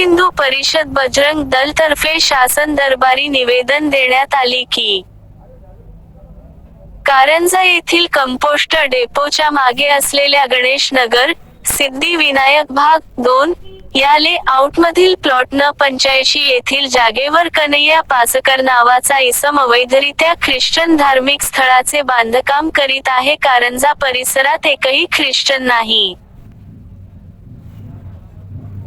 हिंदू परिषद बजरंग दल तर्फे शासन दरबारी निवेदन देण्यात आली की कारंजा येथील कंपोस्ट डेपोच्या मागे असलेल्या गणेश नगर, सिद्धी विनायक भाग 2 या लेआउटमधील प्लॉट न 85 येथील जागेवर कन्हैया पासकर नावाचा इसम अवैधरित्या ख्रिश्चन धार्मिक स्थळाचे बांधकाम करीत आहे. कारंजा परिसरात एकही ख्रिश्चन नाही.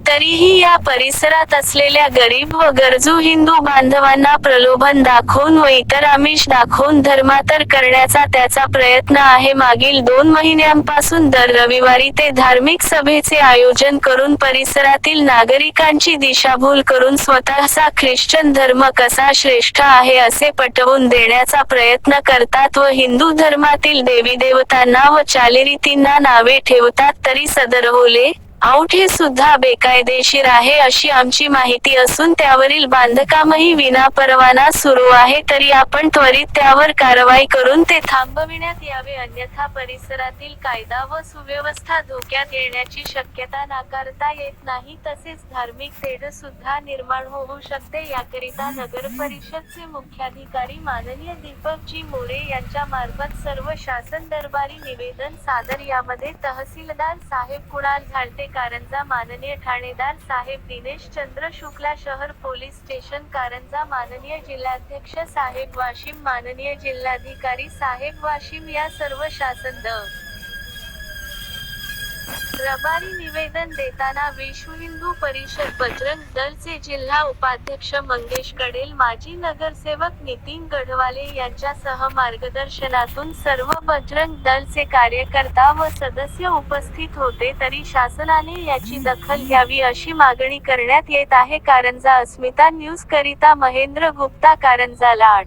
तरीही या परिसरात असलेल्या गरीब व गरजू हिंदू बांधवांना प्रलोभन दाखवून व इतर आमिष दाखवून धर्मांतर करण्याचा त्याचा प्रयत्न आहे. मागील 2 महिन्यांपासून दर रविवारी ते धार्मिक सभेचे आयोजन करून परिसरातील नागरिकांची दिशाभूल करून स्वतःचा ख्रिश्चन धर्म कसा श्रेष्ठ आहे असे पटवून देण्याचा प्रयत्न करतात व हिंदू धर्मातील देवीदेवतांना व चालीरीतींना नावे ठेवतात. तरी सदर होले आउट हे सुद्धा बेकायदेशीर आहे अशी आमची माहिती असून त्यावरील बांधकामही विनापरवाना सुरू आहे. तरी आपण त्वरित त्यावर कारवाई करून ते थांबविण्यात यावे, अन्यथा परिसरातील कायदा व सुव्यवस्था धोक्यात येण्याची शक्यता नाकारता येत नाही. तसेच धार्मिक तेढ सुद्धा निर्माण होऊ शकते. याकरिता नगर परिषदचे मुख्याधिकारी माननीय दीपकजी मोरे यांच्या मार्फत सर्व शासन दरबारी निवेदन सादर. यामध्ये तहसीलदार साहेब कुणाल झालटे कारंजा, माननीय ठाणेदार साहेब दिनेश चंद्र शुक्ला, शहर पोलीस स्टेशन कारंजा, माननीय जिल्हाध्यक्ष साहेब वाशिम, माननीय जिल्हाधिकारी साहेब वाशिम या सर्व शासन दरबारी निवेदन देताना विश्व हिंदू परिषद बजरंग दलचे जिल्हा उपाध्यक्ष मंगेश कडेल, माजी नगरसेवक नितीन गढवाले यांच्यासह मार्गदर्शनातून सर्व बजरंग दलचे कार्यकर्ता व सदस्य उपस्थित होते. तरी शासनाने याची दखल घ्यावी अशी मागणी करण्यात येत आहे. कारंजा अस्मिता न्यूज करिता महेंद्र गुप्ता, कारंजा लाड.